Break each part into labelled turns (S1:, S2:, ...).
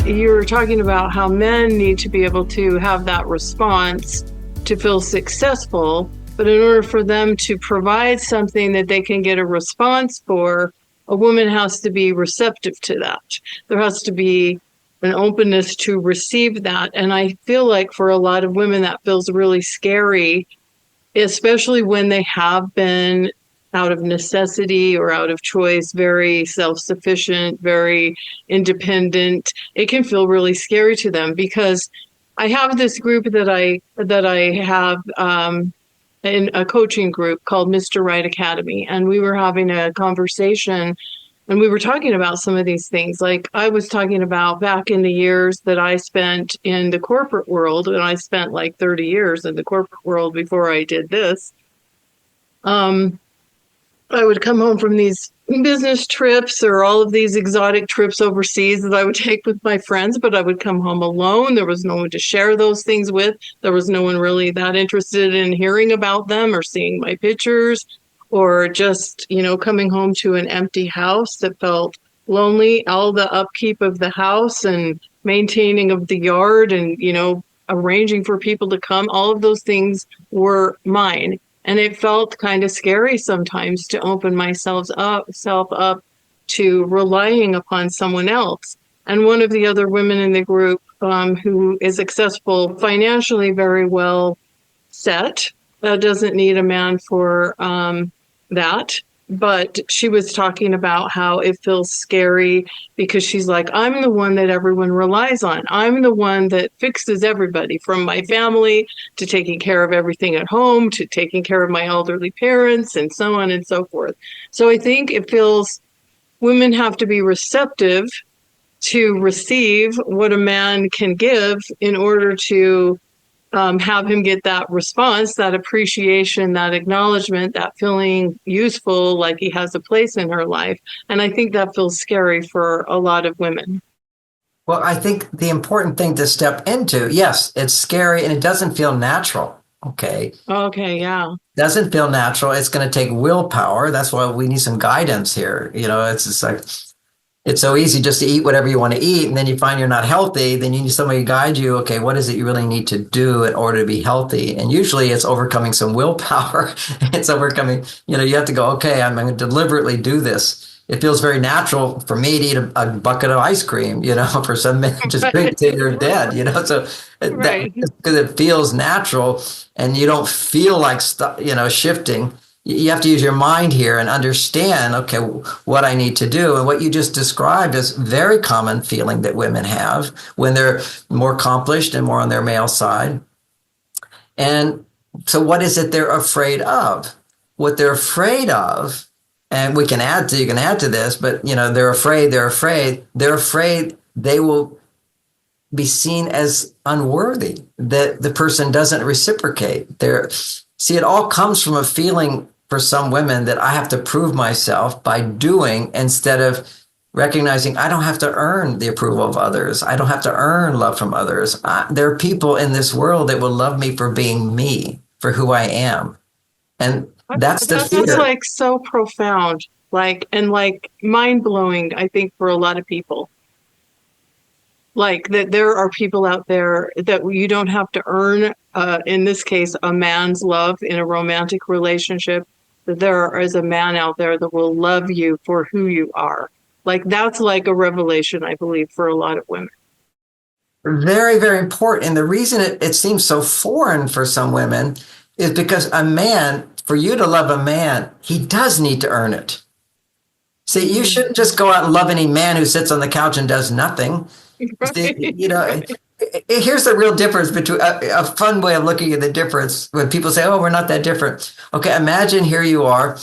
S1: you're talking about how men need to be able to have that response to feel successful. But in order for them to provide something that they can get a response for, a woman has to be receptive to that. There has to be an openness to receive that. And I feel like for a lot of women, that feels really scary, especially when they have been out of necessity or out of choice, very self-sufficient, very independent. It can feel really scary to them because I have this group that I have in a coaching group called Mr. Right Academy, and we were having a conversation and we were talking about some of these things. Like I was talking about back in the years that I spent in the corporate world, and I spent like 30 years in the corporate world before I did this. I would come home from these business trips or all of these exotic trips overseas that I would take with my friends, but I would come home alone. There was no one to share those things with. There was no one really that interested in hearing about them or seeing my pictures, or just, coming home to an empty house that felt lonely. All the upkeep of the house and maintaining of the yard and, arranging for people to come, all of those things were mine. And it felt kind of scary sometimes to open myself up to relying upon someone else. And one of the other women in the group who is successful financially, very well set, doesn't need a man for that. But she was talking about how it feels scary because she's like, I'm the one that everyone relies on. I'm the one that fixes everybody, from my family to taking care of everything at home to taking care of my elderly parents and so on and so forth. So I think it feels women have to be receptive to receive what a man can give in order to have him get that response, that appreciation, that acknowledgement, that feeling useful, like he has a place in her life. And I think that feels scary for a lot of women.
S2: Well, I think the important thing to step into, yes, it's scary and it doesn't feel natural. Okay.
S1: Okay, yeah.
S2: Doesn't feel natural. It's going to take willpower. That's why we need some guidance here. It's just like, it's so easy just to eat whatever you want to eat, and then you find you're not healthy. Then you need somebody to guide you. Okay, what is it you really need to do in order to be healthy? And usually it's overcoming some willpower. It's overcoming, you have to go, okay, I'm going to deliberately do this. It feels very natural for me to eat a bucket of ice cream, for some men just drink till you're dead, So
S1: Right.
S2: because it feels natural and you don't feel like, shifting. You have to use your mind here and understand, okay, what I need to do. And what you just described is a very common feeling that women have when they're more accomplished and more on their male side. And so what is it they're afraid of? What they're afraid of, and you can add to this, but they're afraid they will be seen as unworthy, that the person doesn't reciprocate. See, it all comes from a feeling for some women that I have to prove myself by doing, instead of recognizing I don't have to earn the approval of others. I don't have to earn love from others. There are people in this world that will love me for being me, for who I am. And that's the fear.
S1: That's like so profound, and mind-blowing, I think, for a lot of people. Like that there are people out there that you don't have to earn, in this case, a man's love in a romantic relationship. That there is a man out there that will love you for who you are. Like that's like a revelation, I believe, for a lot of women.
S2: Very, very important. And the reason it seems so foreign for some women is because a man, for you to love a man, he does need to earn it. See, you shouldn't just go out and love any man who sits on the couch and does nothing.
S1: Right.
S2: Here's the real difference between a fun way of looking at the difference when people say, oh, we're not that different. Okay, imagine here you are.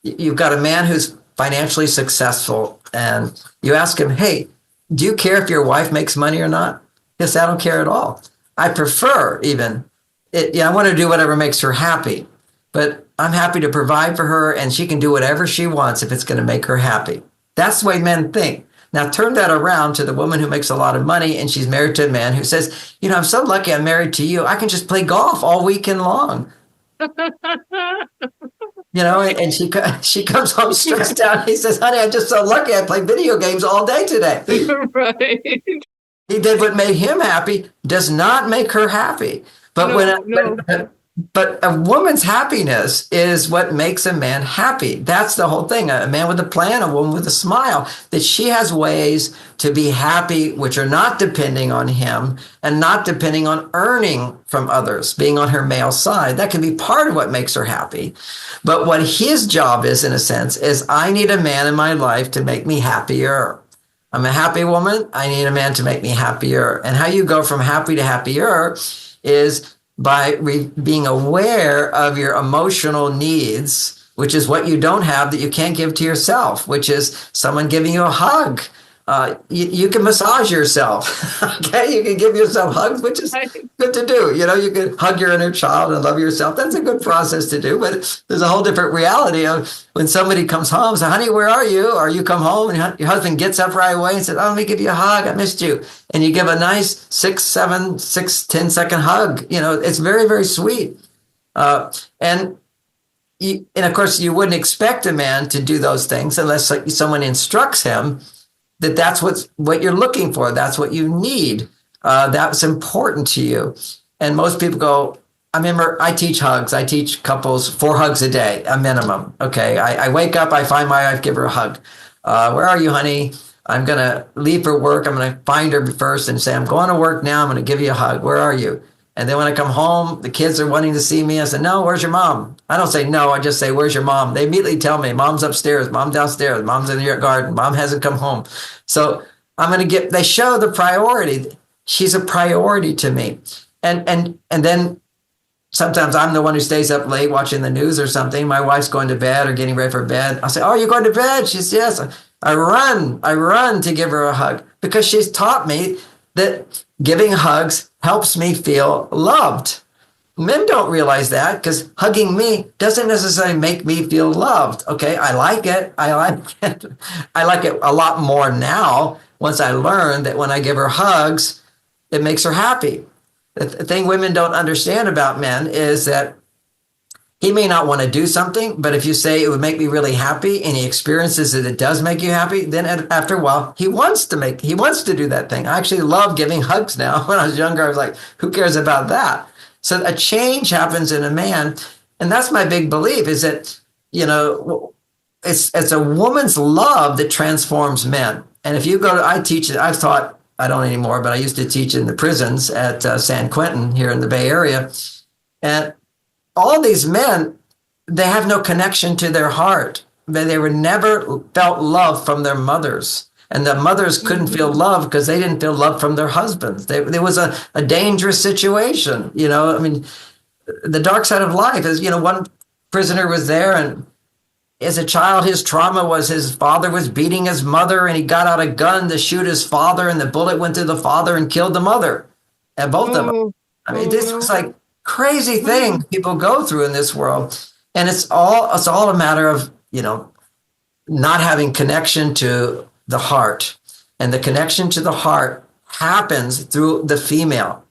S2: You've got a man who's financially successful, and you ask him, hey, do you care if your wife makes money or not? He'll say, I don't care at all. I prefer even, I want to do whatever makes her happy, but I'm happy to provide for her, and she can do whatever she wants if it's going to make her happy. That's the way men think. Now turn that around to the woman who makes a lot of money and she's married to a man who says, I'm so lucky I'm married to you. I can just play golf all weekend long. and she comes home stressed out. He says, honey, I'm just so lucky I played video games all day today.
S1: Right.
S2: He did what made him happy, does not make her happy. But
S1: No.
S2: but a woman's happiness is what makes a man happy. That's the whole thing. A man with a plan, a woman with a smile, that she has ways to be happy, which are not depending on him and not depending on earning from others, being on her male side. That can be part of what makes her happy. But what his job is, in a sense, is I need a man in my life to make me happier. I'm a happy woman. I need a man to make me happier. And how you go from happy to happier is by being aware of your emotional needs, which is what you don't have that you can't give to yourself, which is someone giving you a hug. You can massage yourself. Okay, you can give yourself hugs, which is good to do. You can hug your inner child and love yourself. That's a good process to do. But there's a whole different reality of when somebody comes home. So, honey, where are you? Or you come home and your husband gets up right away and says, "Oh, let me give you a hug. I missed you." And you give a nice 10-second hug. It's very, very sweet. And of course, you wouldn't expect a man to do those things unless someone instructs him that that's what you're looking for. That's what you need. That's important to you. And most people go, I remember I teach hugs. I teach couples 4 hugs a day, a minimum. Okay. I wake up, I find my wife, give her a hug. Where are you, honey? I'm going to leave for work. I'm going to find her first and say, I'm going to work now. I'm going to give you a hug. Where are you? And then when I come home, the kids are wanting to see me. I say, no, where's your mom? I don't say no. I just say, where's your mom? They immediately tell me, mom's upstairs, mom downstairs, mom's in your garden, mom hasn't come home. So they show the priority. She's a priority to me. And then sometimes I'm the one who stays up late watching the news or something. My wife's going to bed or getting ready for bed. I'll say, oh, you're going to bed? She says, yes. I run to give her a hug because she's taught me that giving hugs helps me feel loved. Men don't realize that because hugging me doesn't necessarily make me feel loved. Okay, I like it. I like it a lot more now once I learned that when I give her hugs, it makes her happy. The thing women don't understand about men is that he may not want to do something, but if you say it would make me really happy and he experiences that it does make you happy, then after a while, he wants to do that thing. I actually love giving hugs now. When I was younger, I was like, who cares about that? So a change happens in a man. And that's my big belief is that, it's a woman's love that transforms men. And if you go to, I've taught, I don't anymore, but I used to teach in the prisons at San Quentin here in the Bay Area. And all these men, they have no connection to their heart. They were never felt love from their mothers. And the mothers couldn't feel love because they didn't feel love from their husbands. There was a dangerous situation. The dark side of life is, one prisoner was there and as a child, his trauma was his father was beating his mother and he got out a gun to shoot his father and the bullet went through the father and killed the mother. And both of them. This was like crazy things people go through in this world. And it's all a matter of, not having connection to the heart. And the connection to the heart happens through the female.